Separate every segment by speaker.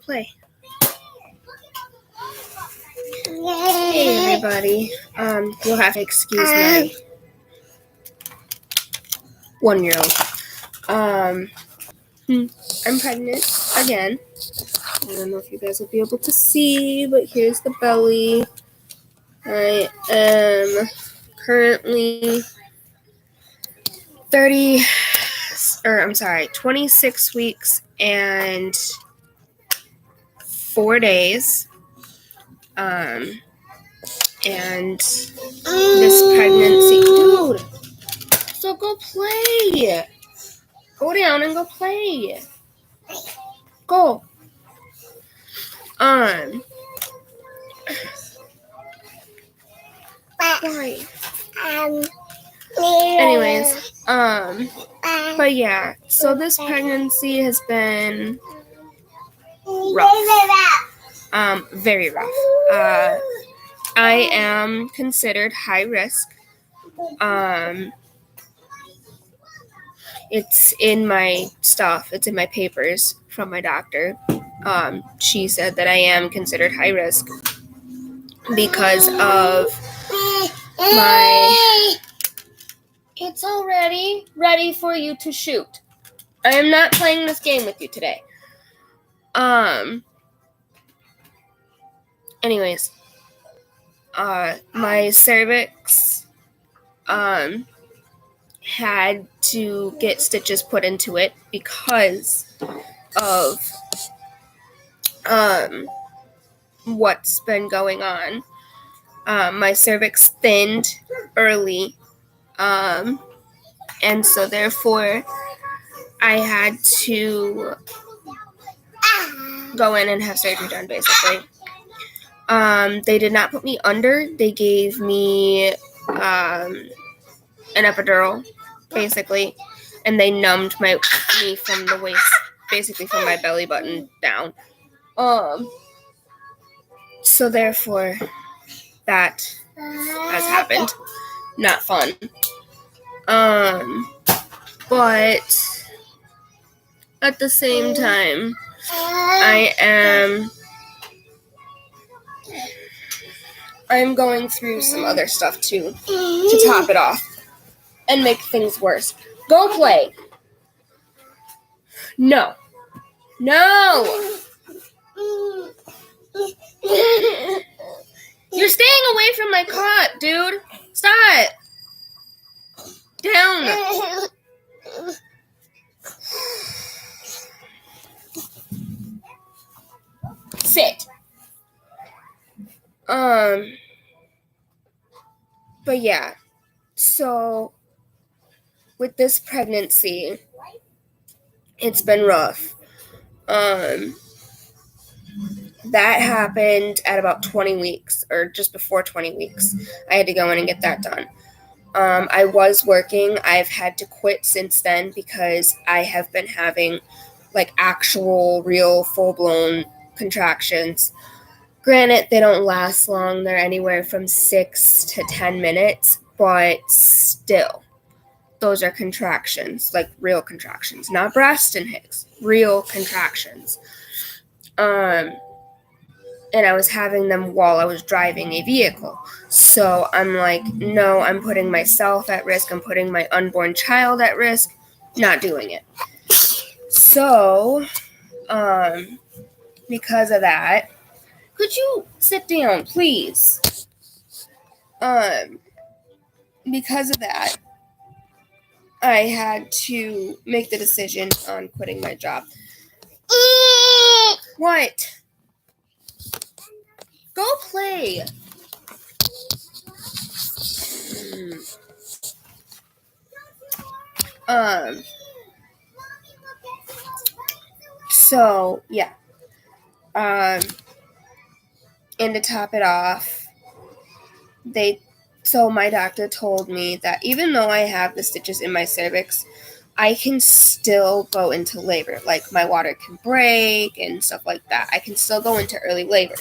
Speaker 1: Play. Hey everybody. You'll have to excuse my 1-year-old. I'm pregnant again. I don't know if you guys will be able to see, but here's the belly. I am currently 26 weeks and 4 days. And this pregnancy, dude. So go play. Go down and go play. Go. Why? Anyways, but yeah, so this pregnancy has been rough. Very rough. I am considered high risk. It's in my stuff. It's in my papers from my doctor. She said that I am considered high risk because of my... It's already ready for you to shoot. I am not playing this game with you today. Anyways, my cervix had to get stitches put into it because of what's been going on. My cervix thinned early, and so therefore I had to go in and have surgery done, basically. They did not put me under. They gave me an epidural, basically, and they numbed me from the waist, basically from my belly button down. So therefore, that has happened. Not fun. But at the same time, I'm going through some other stuff too, to top it off and make things worse. Go play. No. You're staying away from my cot, dude. Stop. Down. Sit. But yeah, so with this pregnancy, it's been rough. That happened at about 20 weeks, or just before 20 weeks. I had to go in and get that done. I was working. I've had to quit since then because I have been having like actual, real, full-blown contractions. Granted, they don't last long. They're anywhere from 6 to 10 minutes, but still, those are contractions, like real contractions, not Braxton Hicks, real contractions. And I was having them while I was driving a vehicle. So I'm like, no, I'm putting myself at risk. I'm putting my unborn child at risk. Not doing it. So, because of that, could you sit down, please? Because of that, I had to make the decision on quitting my job. What? Go play. So, yeah. And to top it off, my doctor told me that even though I have the stitches in my cervix, I can still go into labor. Like, my water can break and stuff like that. I can still go into early labor.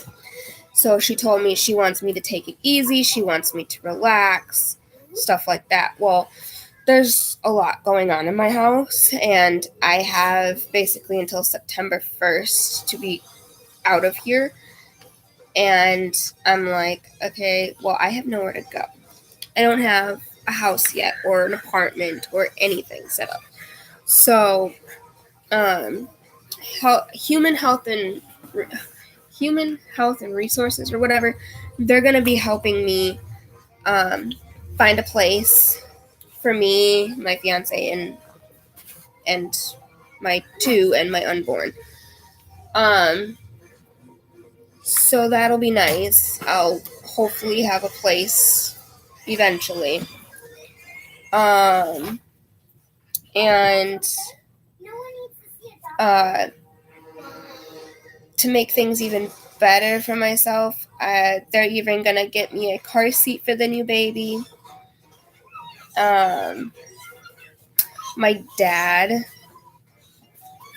Speaker 1: So she told me she wants me to take it easy. She wants me to relax, stuff like that. Well, there's a lot going on in my house, and I have basically until September 1st to be out of here. And I'm like, okay, well, I have nowhere to go. I don't have a house yet or an apartment or anything set up. So, human health and resources or whatever, they're going to be helping me find a place for me, my fiance, and my two and my unborn. So that'll be nice. I'll hopefully have a place eventually. And to make things even better for myself, they're even gonna get me a car seat for the new baby. My dad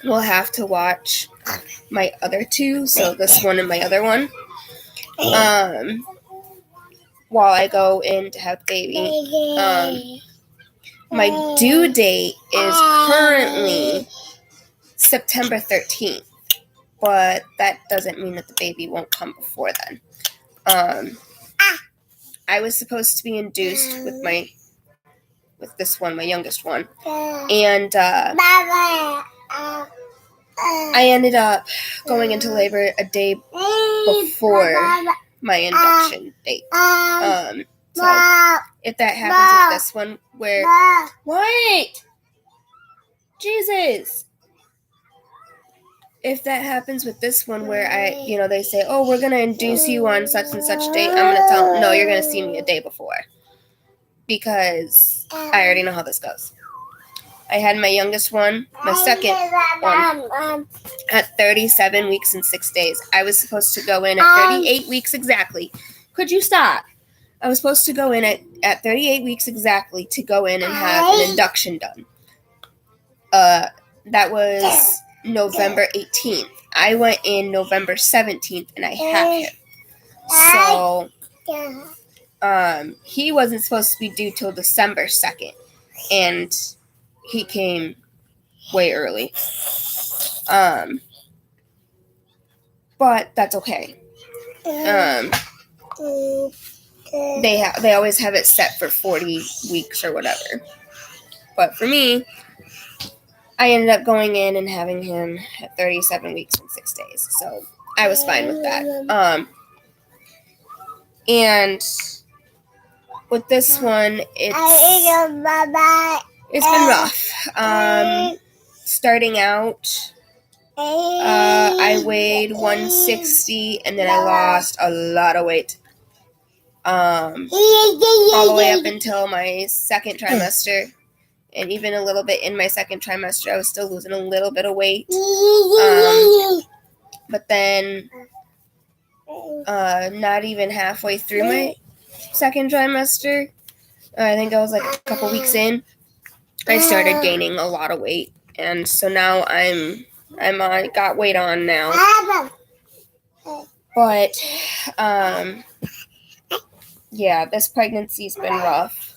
Speaker 1: will have to watch my other two, so this one and my other one, while I go in to have the baby. My due date is currently September 13th, but that doesn't mean that the baby won't come before then. I was supposed to be induced with this one, my youngest one, and I ended up going into labor a day before my induction date. So if that happens with this one, what? Jesus. If that happens with this one where they say, oh, we're going to induce you on such and such date, I'm going to tell them, no, you're going to see me a day before. Because I already know how this goes. I had my youngest one, my second one, at 37 weeks and 6 days. I was supposed to go in at 38 weeks exactly. Could you stop? I was supposed to go in at 38 weeks exactly to go in and have an induction done. That was November 18th. I went in November 17th and I had him. So, he wasn't supposed to be due till December 2nd. And he came way early. But that's okay. They always have it set for 40 weeks or whatever. But for me, I ended up going in and having him at 37 weeks and 6 days. So I was fine with that. And with this one, it's been rough. Starting out, I weighed 160 and then I lost a lot of weight. All the way up until my second trimester. And even a little bit in my second trimester, I was still losing a little bit of weight. But then, not even halfway through my second trimester, I think I was like a couple weeks in, I started gaining a lot of weight. And so now I got weight on now. But, yeah, this pregnancy's been rough.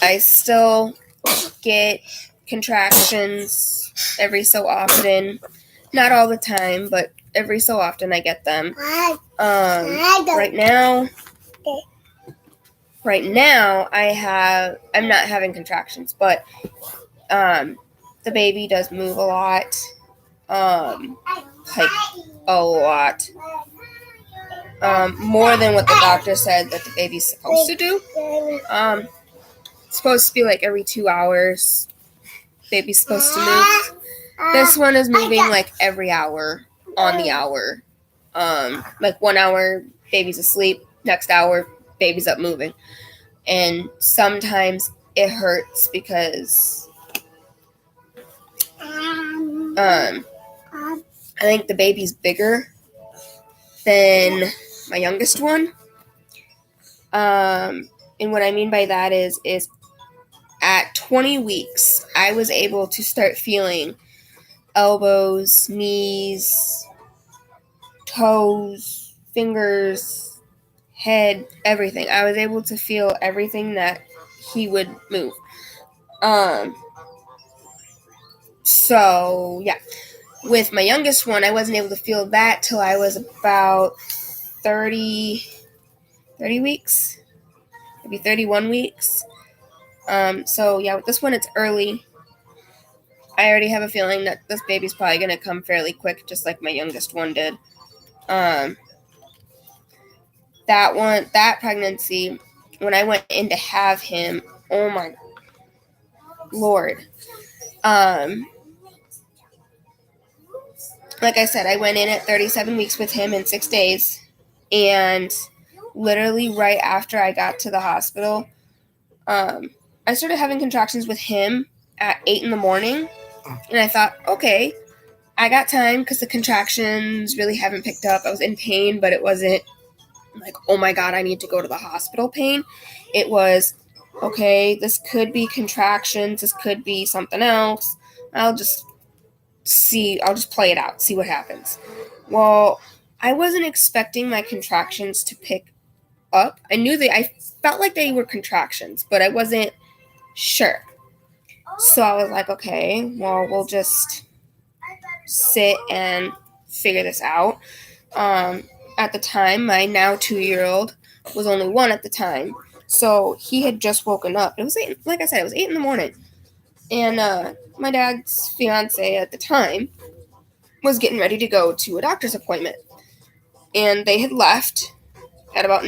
Speaker 1: I still get contractions every so often. Not all the time, but every so often I get them. Right now I'm not having contractions, but the baby does move a lot. Like a lot. More than what the doctor said that the baby's supposed to do. It's supposed to be like every 2 hours. Baby's supposed to move. This one is moving like every hour on the hour. Like 1 hour, baby's asleep. Next hour, baby's up moving. And sometimes it hurts because I think the baby's bigger than my youngest one. And what I mean by that is at 20 weeks, I was able to start feeling elbows, knees, toes, fingers, head, everything. I was able to feel everything that he would move. So, yeah. With my youngest one, I wasn't able to feel that till I was about 30 weeks, maybe 31 weeks. So yeah, with this one, it's early. I already have a feeling that this baby's probably going to come fairly quick, just like my youngest one did. That pregnancy, when I went in to have him, oh my Lord. Like I said, I went in at 37 weeks with him in 6 days. And literally right after I got to the hospital, I started having contractions with him at 8 in the morning. And I thought, okay, I got time because the contractions really haven't picked up. I was in pain, but it wasn't like, oh my God, I need to go to the hospital pain. It was, okay, this could be contractions. This could be something else. I'll just play it out, see what happens. Well, I wasn't expecting my contractions to pick up. I felt like they were contractions, but I wasn't sure. So I was like, okay, well, we'll just sit and figure this out. At the time, my now 2-year-old was only 1 at the time. So he had just woken up. It was 8, like I said, it was 8 in the morning. And my dad's fiance at the time was getting ready to go to a doctor's appointment. And they had left at about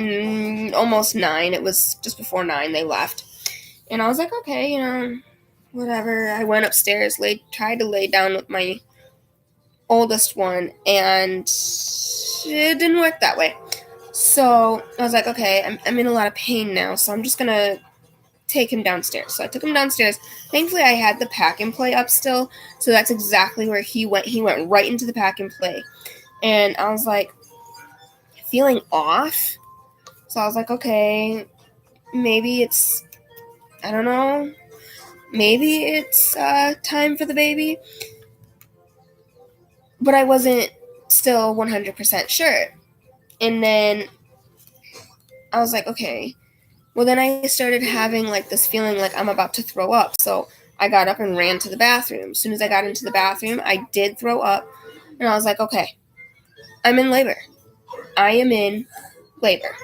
Speaker 1: almost 9. It was just before 9 they left. And I was like, okay, whatever. I went upstairs, tried to lay down with my oldest one, and it didn't work that way. So I was like, okay, I'm in a lot of pain now, so I'm just going to take him downstairs. So I took him downstairs. Thankfully, I had the pack and play up still, so that's exactly where he went. He went right into the pack and play. And I was like, feeling off. So I was like, okay, maybe it's, I don't know, maybe it's time for the baby. But I wasn't still 100% sure. And then I was like, okay. Well, then I started having like this feeling like I'm about to throw up. So I got up and ran to the bathroom. As soon as I got into the bathroom, I did throw up. And I was like, okay, I'm in labor. I am in labor.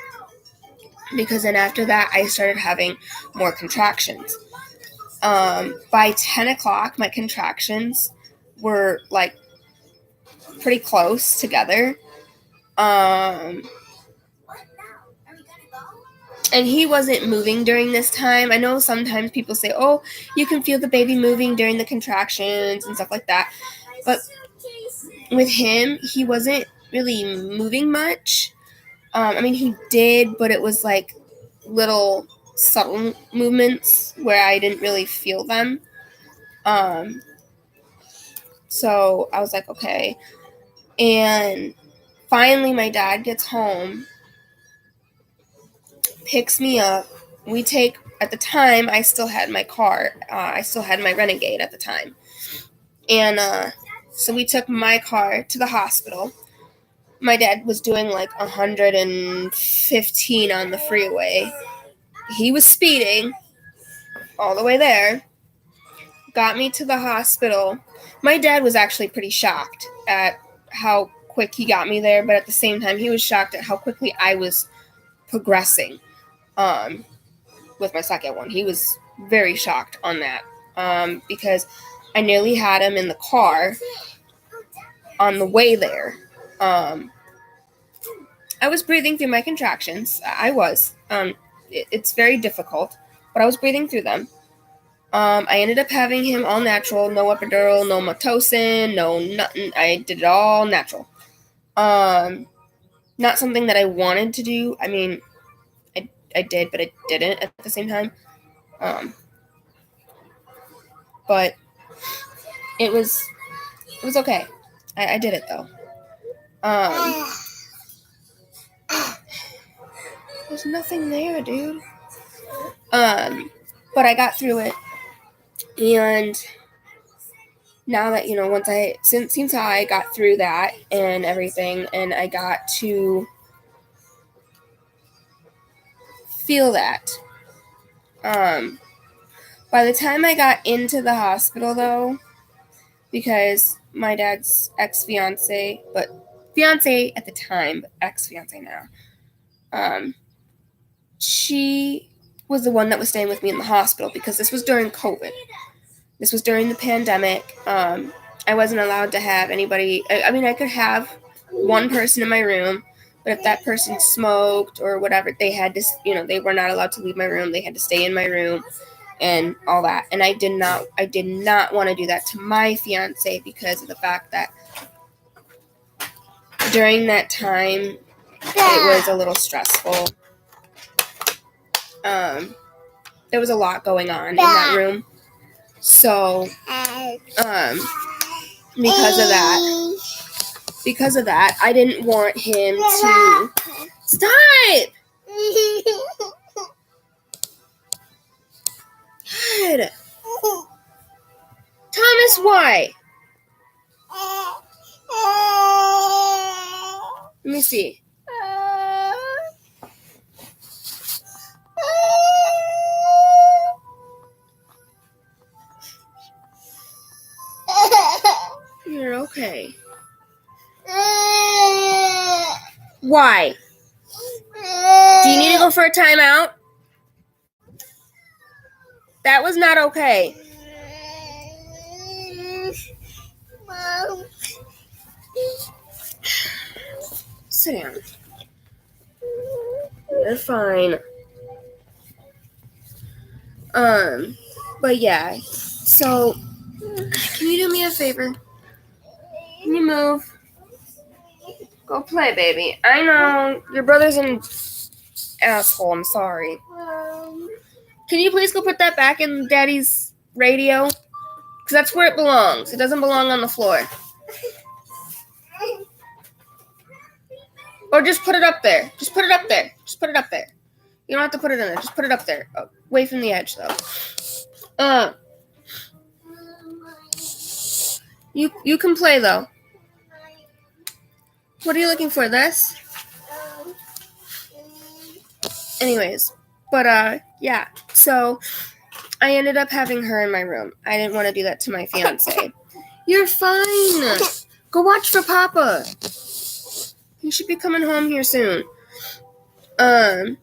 Speaker 1: Because then after that, I started having more contractions. By 10 o'clock, my contractions were like pretty close together. And he wasn't moving during this time. I know sometimes people say, oh, you can feel the baby moving during the contractions and stuff like that. But with him, he wasn't really moving much. He did, but it was like little subtle movements where I didn't really feel them. So I was like, okay. And finally, my dad gets home, picks me up. At the time, I still had my car. I still had my Renegade at the time. And so we took my car to the hospital. My dad was doing like 115 on the freeway. He was speeding all the way there. Got me to the hospital. My dad was actually pretty shocked at how quick he got me there, but at the same time, he was shocked at how quickly I was progressing with my second one. He was very shocked on that because I nearly had him in the car on the way there. I was breathing through my contractions. I was. It's very difficult, but I was breathing through them. I ended up having him all natural, no epidural, no Pitocin, no nothing. I did it all natural. Not something that I wanted to do. I mean, I did, but I didn't at the same time. But it was okay. I did it though. There's nothing there, dude. But I got through it, and now that since I got through that and everything, and I got to feel that. By the time I got into the hospital, though, because my dad's ex-fiance, but fiance at the time, but ex-fiance now. She was the one that was staying with me in the hospital because this was during COVID. This was during the pandemic. I wasn't allowed to have anybody. I mean, I could have one person in my room, but if that person smoked or whatever, they had to, they were not allowed to leave my room. They had to stay in my room and all that. And I did not want to do that to my fiance because of the fact that during that time, it was a little stressful. There was a lot going on in that room. So, because of that, I didn't want him to stop. God. Thomas, why? Let me see. You're okay. Why? Do you need to go for a timeout? That was not okay. Mom. Sit down. You're fine. But yeah. So, can you do me a favor? Can you move? Go play, baby. I know your brother's an asshole. I'm sorry. Can you please go put that back in Daddy's radio? Because that's where it belongs. It doesn't belong on the floor. Or just put it up there. Just put it up there. Just put it up there. You don't have to put it in there. Just put it up there. Away from the edge, though. You can play, though. What are you looking for? This? Anyways. But, yeah. So, I ended up having her in my room. I didn't want to do that to my fiance. You're fine. Go watch for Papa. He should be coming home here soon. But,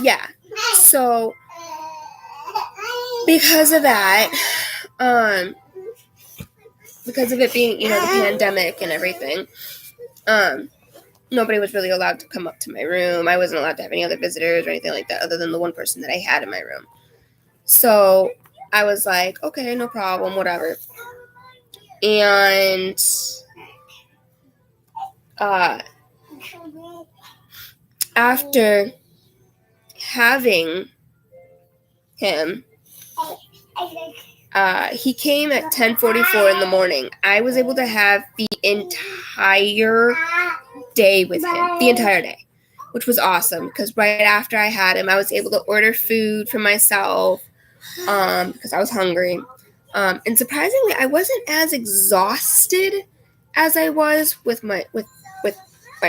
Speaker 1: yeah. So, because of that, because of it being, the pandemic and everything, nobody was really allowed to come up to my room. I wasn't allowed to have any other visitors or anything like that other than the one person that I had in my room. So, I was like, okay, no problem, whatever. And, after having him, he came at 10:44 in the morning. I was able to have the entire day with him, the entire day, which was awesome because right after I had him, I was able to order food for myself because I was hungry. And surprisingly, I wasn't as exhausted as I was with my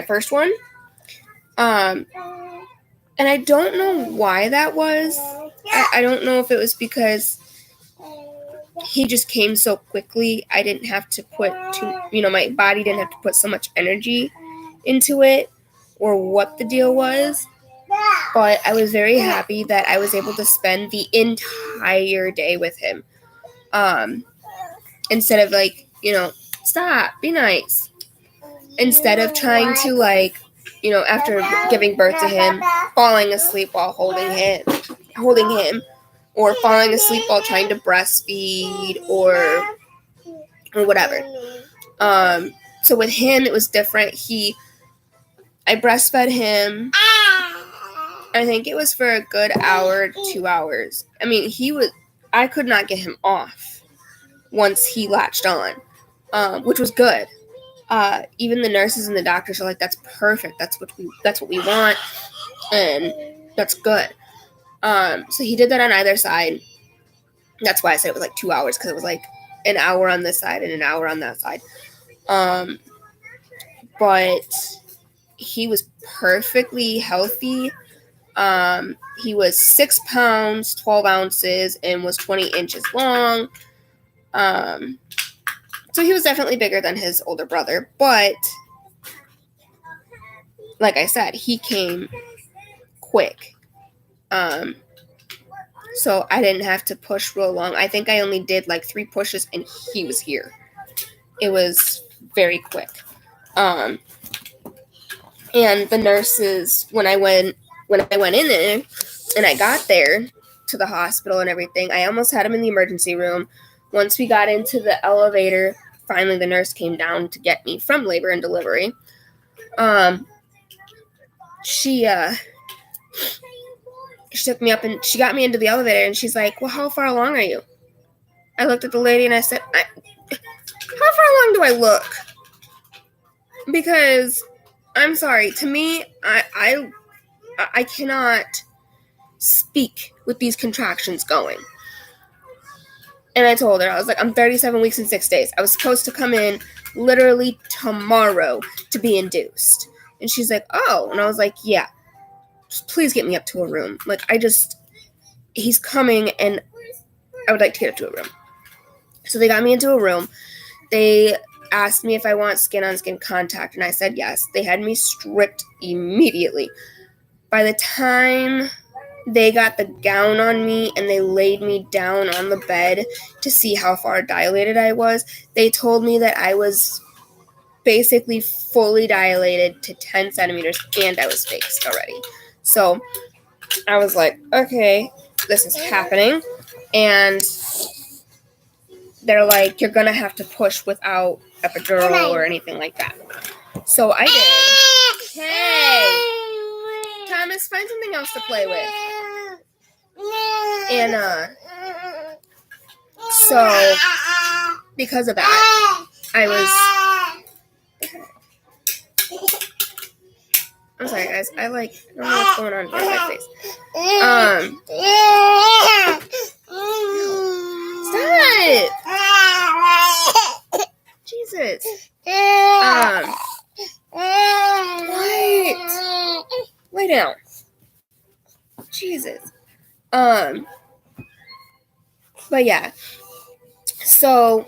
Speaker 1: first one. And I don't know why that was. I don't know if it was because he just came so quickly. I didn't have to put my body didn't have to put so much energy into it or what the deal was. But I was very happy that I was able to spend the entire day with him. Instead of stop, be nice. Instead of trying to after giving birth to him, falling asleep while holding him, or falling asleep while trying to breastfeed or whatever. So with him, it was different. I breastfed him. I think it was for a good hour to 2 hours. I mean, I could not get him off once he latched on, which was good. Even the nurses and the doctors are like, that's perfect. That's what we want. And that's good. So he did that on either side. That's why I said it was 2 hours, because it was an hour on this side and an hour on that side. But he was perfectly healthy. He was 6 pounds, 12 ounces, and was 20 inches long. So he was definitely bigger than his older brother, but like I said, he came quick. So I didn't have to push real long. I think I only did like 3 pushes and he was here. It was very quick. And the nurses, when I went in there and I got there to the hospital and everything, I almost had him in the emergency room. Once we got into the elevator, finally the nurse came down to get me from labor and delivery. She took me up and she got me into the elevator and she's like, well, how far along are you? I looked at the lady and I said, how far along do I look? Because I'm sorry, to me, I cannot speak with these contractions going. And I told her, I was like, I'm 37 weeks and 6 days. I was supposed to come in literally tomorrow to be induced. And she's like, oh. And I was like, yeah, just please get me up to a room. Like, he's coming and I would like to get up to a room. So they got me into a room. They asked me if I want skin-on-skin contact, and I said yes. They had me stripped immediately. By the time they got the gown on me and they laid me down on the bed to see how far dilated I was, they told me that I was basically fully dilated to 10 centimeters and I was fixed already. So I was like, okay, this is happening. And they're like, you're going to have to push without epidural or anything like that. So I did. Hey, Thomas, find something else to play with. And so because of that, I'm sorry, guys. I don't know what's going on here with my face. Stop! Jesus. What? Lay down. Jesus. But yeah. So,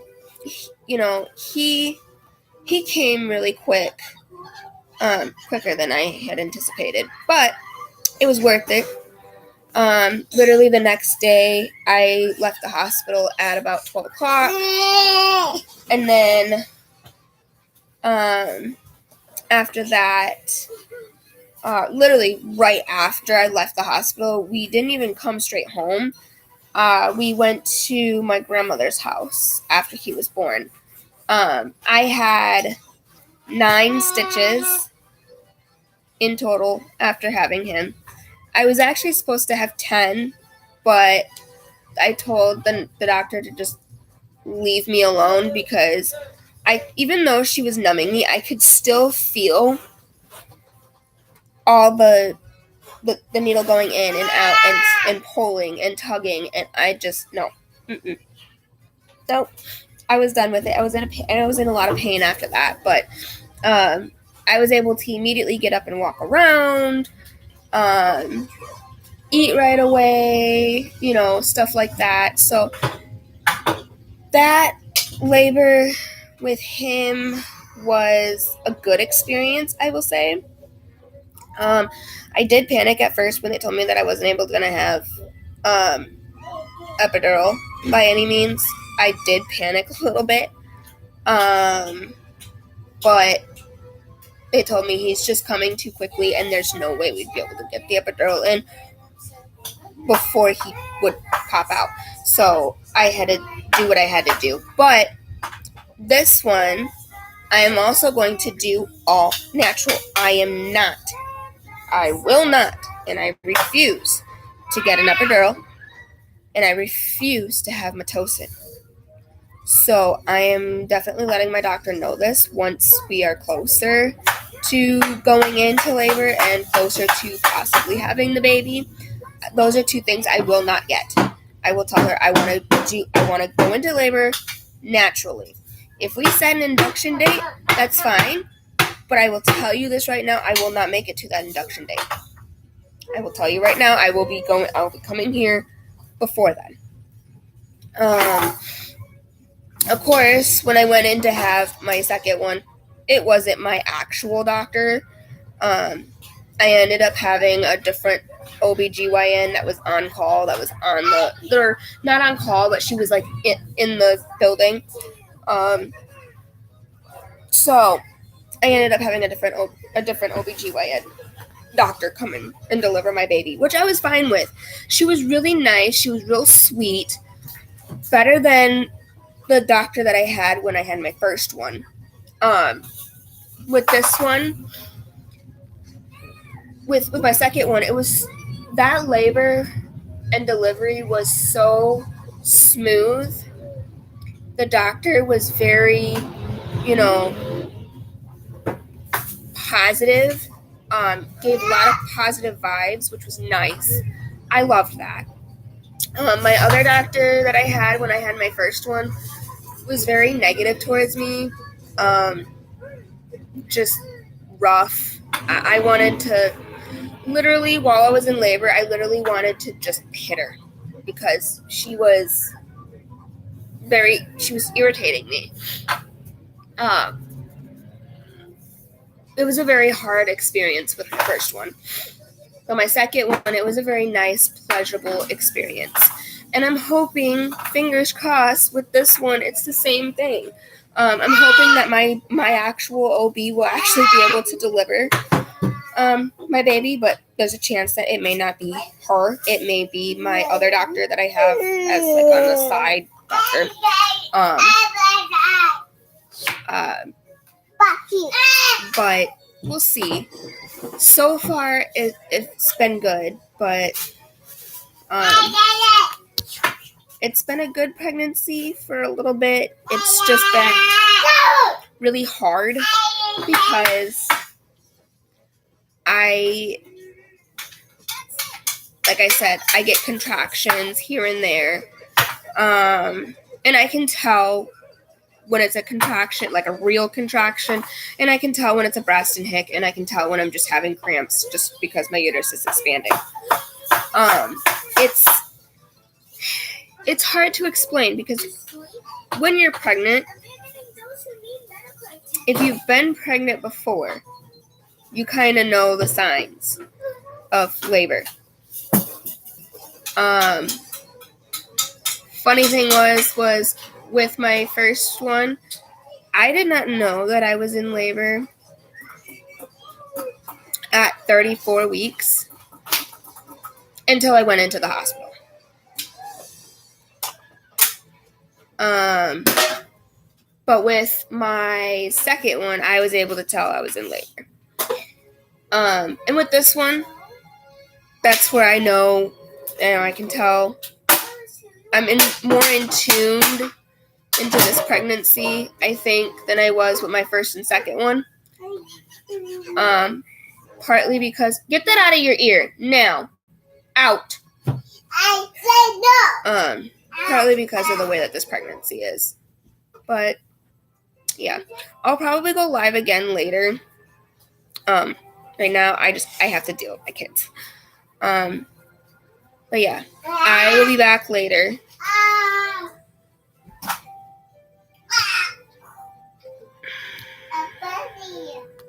Speaker 1: he came really quick. Quicker than I had anticipated, but it was worth it. Literally the next day, I left the hospital at about 12 o'clock, and then, after that, literally right after I left the hospital, we didn't even come straight home. We went to my grandmother's house after he was born. I had 9 stitches in total after having him. I was actually supposed to have 10, but I told the doctor to just leave me alone because even though she was numbing me, I could still feel all the needle going in and out and pulling and tugging, and I just, no. Nope. I was done with it. I was in a lot of pain after that, but I was able to immediately get up and walk around, eat right away, stuff like that. So that labor with him was a good experience, I will say. I did panic at first when they told me that I wasn't going to have epidural by any means. I did panic a little bit, but they told me he's just coming too quickly and there's no way we'd be able to get the epidural in before he would pop out. So I had to do what I had to do. But this one, I am also going to do all natural. I will not, and I refuse to get an epidural, and I refuse to have Pitocin. So I am definitely letting my doctor know this once we are closer to going into labor and closer to possibly having the baby. Those are 2 things I will not get. I will tell her I want to go into labor naturally. If we set an induction date, that's fine. But I will tell you this right now, I will not make it to that induction date. I will tell you right now, I'll be coming here before then. Of course, when I went in to have my second one, it wasn't my actual doctor. I ended up having a different OBGYN that was on call, that was on they're not on call, but she was like in the building. Um, so I ended up having a different OBGYN doctor come in and deliver my baby, which I was fine with. She was really nice. She was real sweet. Better than the doctor that I had when I had my first one. With this one, with my second one, it was that labor and delivery was so smooth. The doctor was very, you know, positive. Gave a lot of positive vibes, which was nice. I loved that. My other doctor that I had when I had my first one was very negative towards me. Um, just rough. I wanted to literally, while I was in labor, I literally wanted to just hit her because she was irritating me. It was a very hard experience with the first one. But my second one, it was a very nice, pleasurable experience. And I'm hoping, fingers crossed, with this one, it's the same thing. I'm hoping that my actual OB will actually be able to deliver my baby, but there's a chance that it may not be her. It may be my other doctor that I have as like on the side doctor. But we'll see. So far, it's been good, but it's been a good pregnancy for a little bit. It's just been really hard because like I said, I get contractions here and there. And I can tell when it's a contraction, like a real contraction, and I can tell when it's a breast and hic, and I can tell when I'm just having cramps just because my uterus is expanding. It's hard to explain because when you're pregnant, if you've been pregnant before, you kind of know the signs of labor. Funny thing was with my first one, I did not know that I was in labor at 34 weeks until I went into the hospital. But with my second one, I was able to tell I was in labor. And with this one, that's where I know, and I can tell I'm more in tuned into this pregnancy, I think, than I was with my first and second one. Partly because, get that out of your ear now, out. Partly because of the way that this pregnancy is, but yeah, I'll probably go live again later. Right now I have to deal with my kids. But yeah, I will be back later.